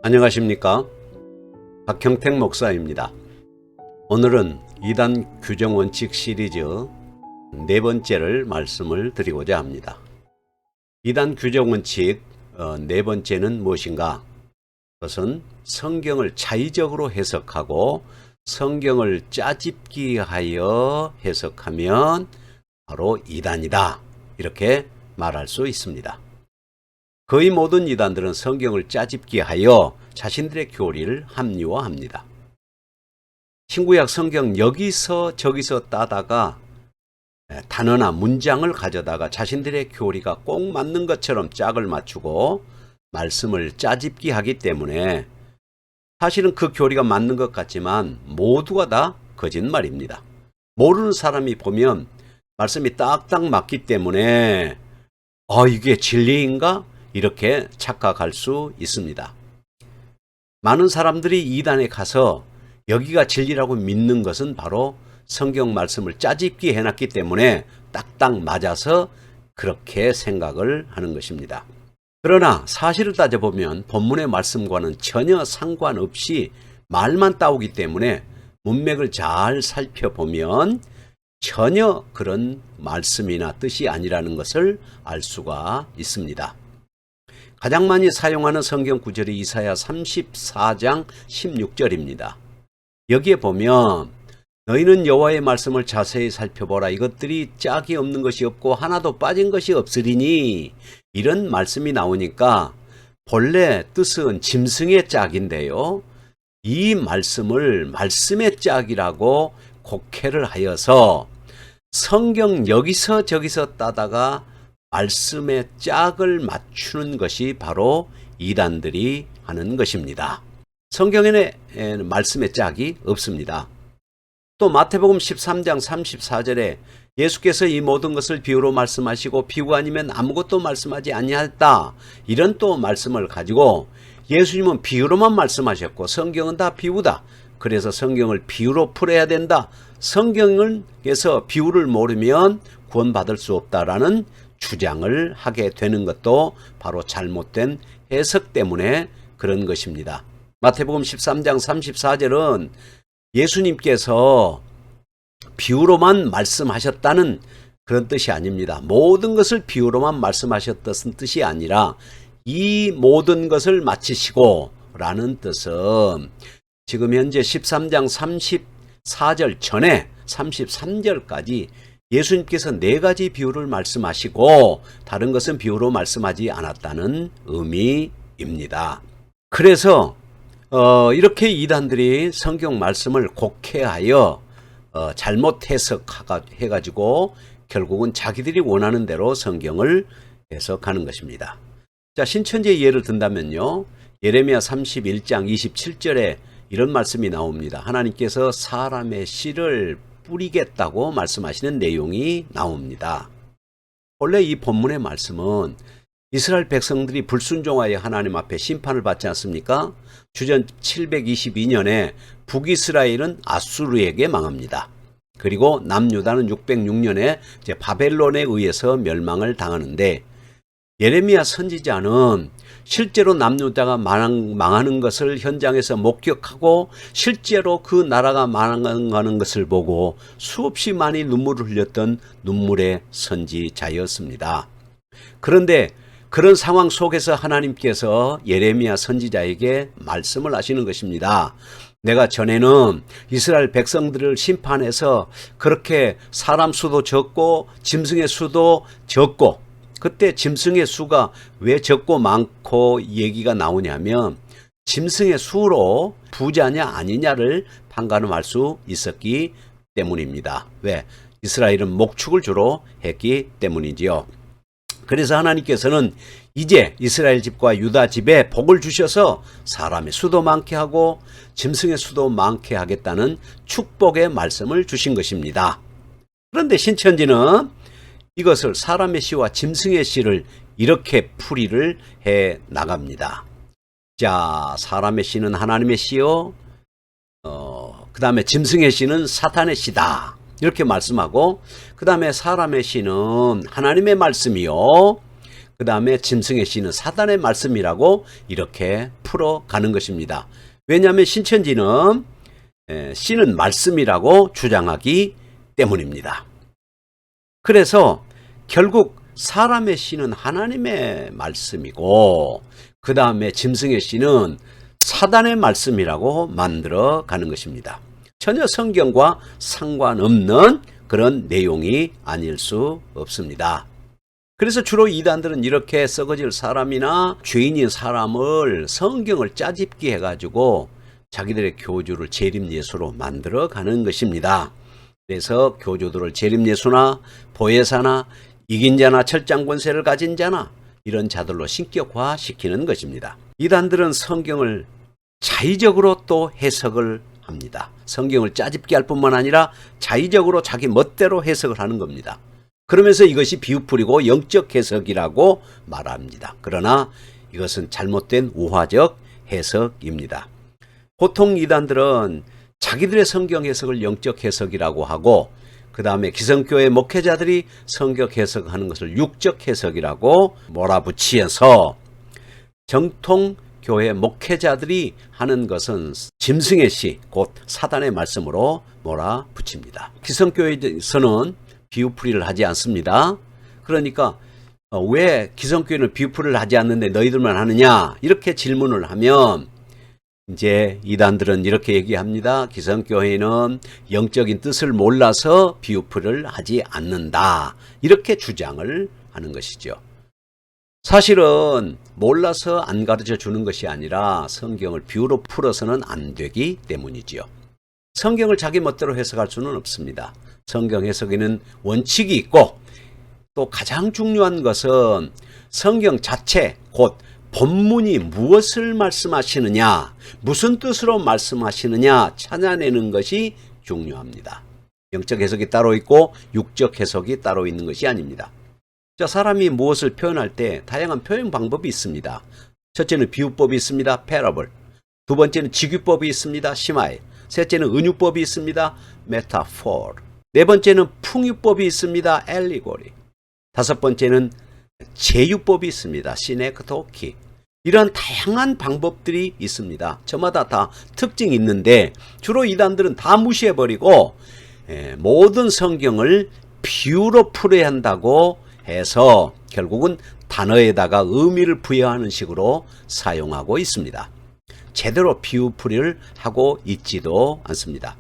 안녕하십니까? 박형택 목사입니다. 오늘은 이단 규정원칙 시리즈 네 번째를 말씀을 드리고자 합니다. 이단 규정원칙 네 번째는 무엇인가? 그것은 성경을 자의적으로 해석하고 성경을 짜집기하여 해석하면 바로 이단이다, 이렇게 말할 수 있습니다. 거의 모든 이단들은 성경을 짜집기하여 자신들의 교리를 합리화합니다. 신구약 성경 여기서 저기서 따다가 단어나 문장을 가져다가 자신들의 교리가 꼭 맞는 것처럼 짝을 맞추고 말씀을 짜집기하기 때문에 사실은 그 교리가 맞는 것 같지만 모두가 다 거짓말입니다. 모르는 사람이 보면 말씀이 딱딱 맞기 때문에 이게 진리인가? 이렇게 착각할 수 있습니다. 많은 사람들이 이단에 가서 여기가 진리라고 믿는 것은 바로 성경 말씀을 짜집기 해놨기 때문에 딱딱 맞아서 그렇게 생각을 하는 것입니다. 그러나 사실을 따져보면 본문의 말씀과는 전혀 상관없이 말만 따오기 때문에 문맥을 잘 살펴보면 전혀 그런 말씀이나 뜻이 아니라는 것을 알 수가 있습니다. 가장 많이 사용하는 성경 구절이 이사야 34장 16절입니다. 여기에 보면 너희는 여호와의 말씀을 자세히 살펴보라. 이것들이 짝이 없는 것이 없고 하나도 빠진 것이 없으리니, 이런 말씀이 나오니까 본래 뜻은 짐승의 짝인데요, 이 말씀을 말씀의 짝이라고 곡해를 하여서 성경 여기서 저기서 따다가 말씀의 짝을 맞추는 것이 바로 이단들이 하는 것입니다. 성경에는 말씀의 짝이 없습니다. 또 마태복음 13장 34절에 예수께서 이 모든 것을 비유로 말씀하시고 비유가 아니면 아무것도 말씀하지 아니하였다, 이런 또 말씀을 가지고 예수님은 비유로만 말씀하셨고 성경은 다 비유다, 그래서 성경을 비유로 풀어야 된다, 성경에서 비유를 모르면 구원받을 수 없다라는 주장을 하게 되는 것도 바로 잘못된 해석 때문에 그런 것입니다. 마태복음 13장 34절은 예수님께서 비유로만 말씀하셨다는 그런 뜻이 아닙니다. 모든 것을 비유로만 말씀하셨다는 뜻이 아니라 이 모든 것을 마치시고 라는 뜻은 지금 현재 13장 34절 전에 33절까지 예수님께서 네 가지 비유를 말씀하시고 다른 것은 비유로 말씀하지 않았다는 의미입니다. 그래서 이렇게 이단들이 성경 말씀을 곡해하여 잘못 해석해가지고 결국은 자기들이 원하는 대로 성경을 해석하는 것입니다. 자, 신천지의 예를 든다면요, 예레미야 31장 27절에 이런 말씀이 나옵니다. 하나님께서 사람의 씨를 뿌리겠다고 말씀하시는 내용이 나옵니다. 원래 이 본문의 말씀은 이스라엘 백성들이 불순종하여 하나님 앞에 심판을 받지 않습니까? 주전 722년에 북이스라엘은 아수르에게 망합니다. 그리고 남유다는 606년에 바벨론에 의해서 멸망을 당하는데, 예레미야 선지자는 실제로 남유다가 망하는 것을 현장에서 목격하고 실제로 그 나라가 망하는 것을 보고 수없이 많이 눈물을 흘렸던 눈물의 선지자였습니다. 그런데 그런 상황 속에서 하나님께서 예레미야 선지자에게 말씀을 하시는 것입니다. 내가 전에는 이스라엘 백성들을 심판해서 그렇게 사람 수도 적고 짐승의 수도 적고, 그때 짐승의 수가 왜 적고 많고 얘기가 나오냐면 짐승의 수로 부자냐 아니냐를 판가름할 수 있었기 때문입니다. 왜? 이스라엘은 목축을 주로 했기 때문이지요. 그래서 하나님께서는 이제 이스라엘 집과 유다 집에 복을 주셔서 사람의 수도 많게 하고 짐승의 수도 많게 하겠다는 축복의 말씀을 주신 것입니다. 그런데 신천지는 이것을 사람의 씨와 짐승의 씨를 이렇게 풀이를 해 나갑니다. 자, 사람의 씨는 하나님의 씨요, 그 다음에 짐승의 씨는 사탄의 씨다, 이렇게 말씀하고, 그 다음에 사람의 씨는 하나님의 말씀이요, 그 다음에 짐승의 씨는 사단의 말씀이라고 이렇게 풀어가는 것입니다. 왜냐하면 신천지는 씨는 말씀이라고 주장하기 때문입니다. 그래서 결국 사람의 씨는 하나님의 말씀이고 그 다음에 짐승의 씨는 사단의 말씀이라고 만들어 가는 것입니다. 전혀 성경과 상관없는 그런 내용이 아닐 수 없습니다. 그래서 주로 이단들은 이렇게 썩어질 사람이나 죄인인 사람을 성경을 짜집기 해가지고 자기들의 교주를 재림예수로 만들어 가는 것입니다. 그래서 교주들을 재림예수나 보혜사나 이긴 자나 철장권세를 가진 자나 이런 자들로 신격화시키는 것입니다. 이단들은 성경을 자의적으로 또 해석을 합니다. 성경을 짜집기 할 뿐만 아니라 자의적으로 자기 멋대로 해석을 하는 겁니다. 그러면서 이것이 비유풀이고 영적 해석이라고 말합니다. 그러나 이것은 잘못된 우화적 해석입니다. 보통 이단들은 자기들의 성경 해석을 영적 해석이라고 하고 그 다음에 기성교회 목회자들이 성경 해석하는 것을 육적 해석이라고 몰아붙이면서 정통 교회 목회자들이 하는 것은 짐승의 씨, 곧 사단의 말씀으로 몰아붙입니다. 기성교회에서는 비유풀이를 하지 않습니다. 그러니까 왜 기성교회는 비유풀이를 하지 않는데 너희들만 하느냐 이렇게 질문을 하면 이제 이단들은 이렇게 얘기합니다. 기성교회는 영적인 뜻을 몰라서 비유풀이를 하지 않는다 이렇게 주장을 하는 것이죠. 사실은 몰라서 안 가르쳐 주는 것이 아니라 성경을 비유로 풀어서는 안 되기 때문이지요. 성경을 자기 멋대로 해석할 수는 없습니다. 성경 해석에는 원칙이 있고 또 가장 중요한 것은 성경 자체 곧 본문이 무엇을 말씀하시느냐 무슨 뜻으로 말씀하시느냐 찾아내는 것이 중요합니다. 영적 해석이 따로 있고 육적 해석이 따로 있는 것이 아닙니다. 자, 사람이 무엇을 표현할 때 다양한 표현 방법이 있습니다. 첫째는 비유법이 있습니다. 패러블. 두 번째는 직유법이 있습니다. 시마일. 셋째는 은유법이 있습니다. 메타포르. 네 번째는 풍유법이 있습니다. 엘리고리. 다섯 번째는 제유법이 있습니다. 시네크토키. 이런 다양한 방법들이 있습니다. 저마다 다 특징이 있는데 주로 이단들은 다 무시해버리고 모든 성경을 비유로 풀어야 한다고 해서 결국은 단어에다가 의미를 부여하는 식으로 사용하고 있습니다. 제대로 비유풀이를 하고 있지도 않습니다.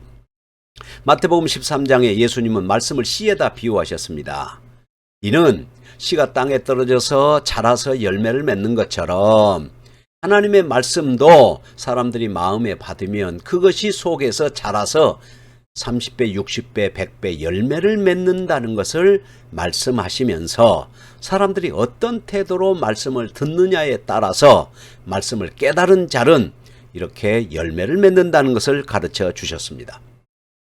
마태복음 13장에 예수님은 말씀을 씨에다 비유하셨습니다. 이는 씨가 땅에 떨어져서 자라서 열매를 맺는 것처럼 하나님의 말씀도 사람들이 마음에 받으면 그것이 속에서 자라서 30배, 60배, 100배 열매를 맺는다는 것을 말씀하시면서 사람들이 어떤 태도로 말씀을 듣느냐에 따라서 말씀을 깨달은 자는 이렇게 열매를 맺는다는 것을 가르쳐 주셨습니다.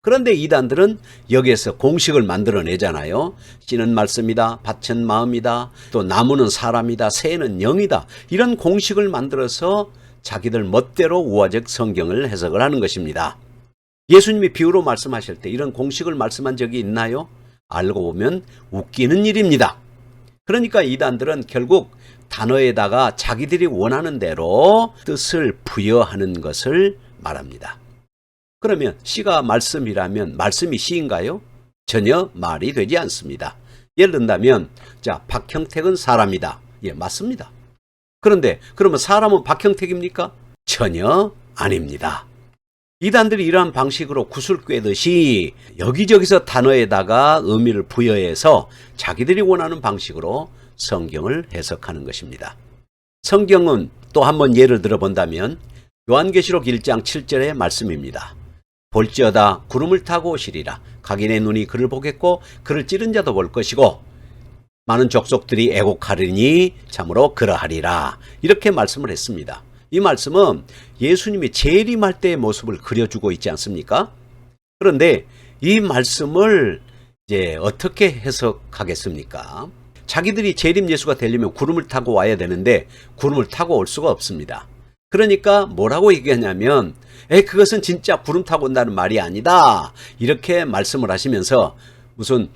그런데 이단들은 여기에서 공식을 만들어내잖아요. 씨는 말씀이다, 밭은 마음이다, 또 나무는 사람이다, 새는 영이다. 이런 공식을 만들어서 자기들 멋대로 우화적 성경을 해석을 하는 것입니다. 예수님이 비유로 말씀하실 때 이런 공식을 말씀한 적이 있나요? 알고 보면 웃기는 일입니다. 그러니까 이단들은 결국 단어에다가 자기들이 원하는 대로 뜻을 부여하는 것을 말합니다. 그러면 씨가 말씀이라면 말씀이 씨인가요? 전혀 말이 되지 않습니다. 예를 든다면 자, 박형택은 사람이다. 예, 맞습니다. 그런데 그러면 사람은 박형택입니까? 전혀 아닙니다. 이단들이 이러한 방식으로 구슬 꿰듯이 여기저기서 단어에다가 의미를 부여해서 자기들이 원하는 방식으로 성경을 해석하는 것입니다. 성경은 또 한번 예를 들어본다면 요한계시록 1장 7절의 말씀입니다. 볼지어다 구름을 타고 오시리라. 각인의 눈이 그를 보겠고 그를 찌른 자도 볼 것이고 많은 족속들이 애곡하리니 참으로 그러하리라. 이렇게 말씀을 했습니다. 이 말씀은 예수님이 재림할 때의 모습을 그려주고 있지 않습니까? 그런데 이 말씀을 이제 어떻게 해석하겠습니까? 자기들이 재림 예수가 되려면 구름을 타고 와야 되는데 구름을 타고 올 수가 없습니다. 그러니까 뭐라고 얘기하냐면 그것은 진짜 구름 타고 온다는 말이 아니다. 이렇게 말씀을 하시면서 무슨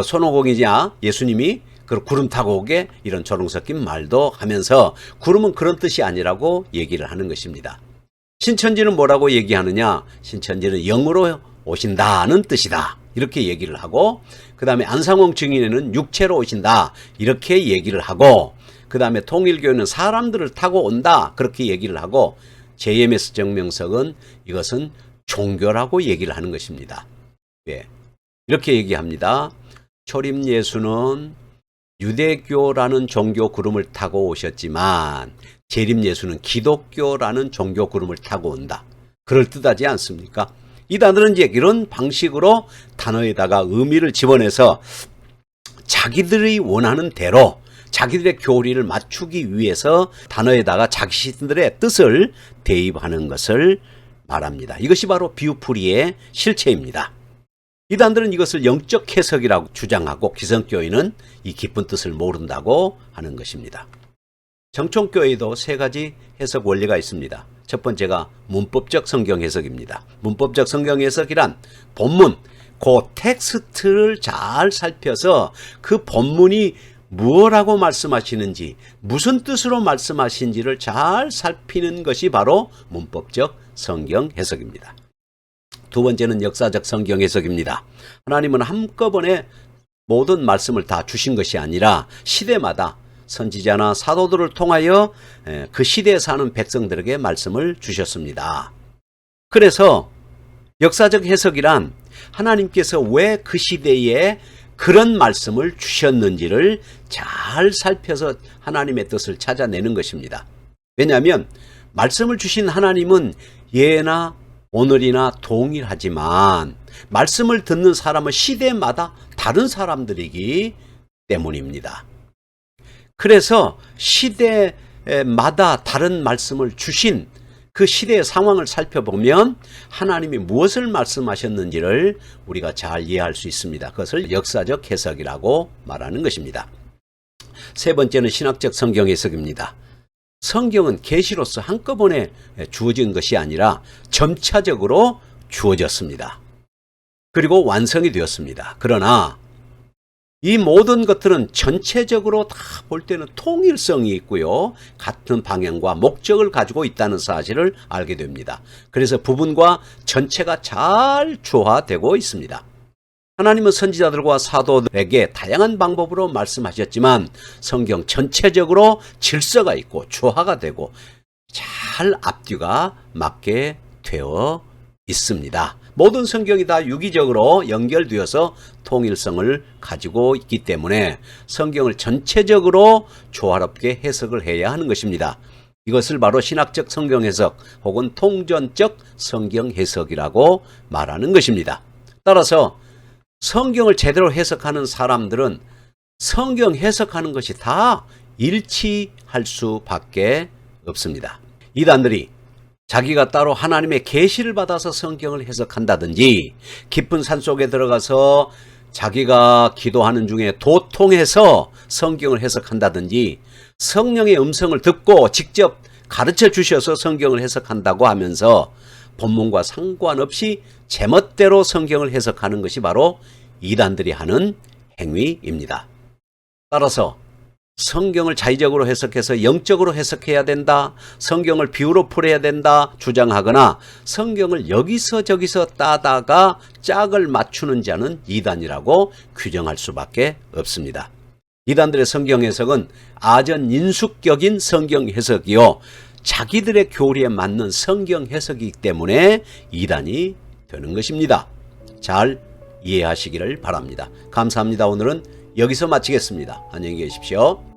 손오공이냐 예수님이 그 구름 타고 오게 이런 조롱 섞인 말도 하면서 구름은 그런 뜻이 아니라고 얘기를 하는 것입니다. 신천지는 뭐라고 얘기하느냐? 신천지는 영으로 오신다는 뜻이다. 이렇게 얘기를 하고, 그 다음에 안상홍 증인회는 육체로 오신다. 이렇게 얘기를 하고, 그 다음에 통일교회는 사람들을 타고 온다. 그렇게 얘기를 하고, JMS 정명석은 이것은 종교라고 얘기를 하는 것입니다. 예. 이렇게 얘기합니다. 초림 예수는 유대교라는 종교 구름을 타고 오셨지만 재림 예수는 기독교라는 종교 구름을 타고 온다. 그럴듯하지 않습니까? 이단들은 이제 이런 방식으로 단어에다가 의미를 집어내서 자기들이 원하는 대로 자기들의 교리를 맞추기 위해서 단어에다가 자신들의 뜻을 대입하는 것을 말합니다. 이것이 바로 비유풀이의 실체입니다. 이단들은 이것을 영적 해석이라고 주장하고 기성교회는 이 깊은 뜻을 모른다고 하는 것입니다. 정통교회도 세 가지 해석 원리가 있습니다. 첫 번째가 문법적 성경 해석입니다. 문법적 성경 해석이란 본문, 그 텍스트를 잘 살펴서 그 본문이 무엇라고 말씀하시는지, 무슨 뜻으로 말씀하신지를 잘 살피는 것이 바로 문법적 성경 해석입니다. 두 번째는 역사적 성경 해석입니다. 하나님은 한꺼번에 모든 말씀을 다 주신 것이 아니라 시대마다 선지자나 사도들을 통하여 그 시대에 사는 백성들에게 말씀을 주셨습니다. 그래서 역사적 해석이란 하나님께서 왜 그 시대에 그런 말씀을 주셨는지를 잘 살펴서 하나님의 뜻을 찾아내는 것입니다. 왜냐하면 말씀을 주신 하나님은 예나 오늘이나 동일하지만 말씀을 듣는 사람은 시대마다 다른 사람들이기 때문입니다. 그래서 시대마다 다른 말씀을 주신 그 시대의 상황을 살펴보면 하나님이 무엇을 말씀하셨는지를 우리가 잘 이해할 수 있습니다. 그것을 역사적 해석이라고 말하는 것입니다. 세 번째는 신학적 성경 해석입니다. 성경은 계시로서 한꺼번에 주어진 것이 아니라 점차적으로 주어졌습니다. 그리고 완성이 되었습니다. 그러나 이 모든 것들은 전체적으로 다 볼 때는 통일성이 있고요. 같은 방향과 목적을 가지고 있다는 사실을 알게 됩니다. 그래서 부분과 전체가 잘 조화되고 있습니다. 하나님은 선지자들과 사도들에게 다양한 방법으로 말씀하셨지만 성경 전체적으로 질서가 있고 조화가 되고 잘 앞뒤가 맞게 되어 있습니다. 모든 성경이 다 유기적으로 연결되어서 통일성을 가지고 있기 때문에 성경을 전체적으로 조화롭게 해석을 해야 하는 것입니다. 이것을 바로 신학적 성경 해석 혹은 통전적 성경 해석이라고 말하는 것입니다. 따라서 성경을 제대로 해석하는 사람들은 성경 해석하는 것이 다 일치할 수밖에 없습니다. 이단들이 자기가 따로 하나님의 계시를 받아서 성경을 해석한다든지 깊은 산속에 들어가서 자기가 기도하는 중에 도통해서 성경을 해석한다든지 성령의 음성을 듣고 직접 가르쳐 주셔서 성경을 해석한다고 하면서 본문과 상관없이 제멋대로 성경을 해석하는 것이 바로 이단들이 하는 행위입니다. 따라서 성경을 자의적으로 해석해서 영적으로 해석해야 된다, 성경을 비유로 풀어야 된다 주장하거나 성경을 여기서 저기서 따다가 짝을 맞추는 자는 이단이라고 규정할 수밖에 없습니다. 이단들의 성경 해석은 아전인숙격인 성경 해석이요, 자기들의 교리에 맞는 성경 해석이기 때문에 이단이 되는 것입니다. 잘 이해하시기를 바랍니다. 감사합니다. 오늘은 여기서 마치겠습니다. 안녕히 계십시오.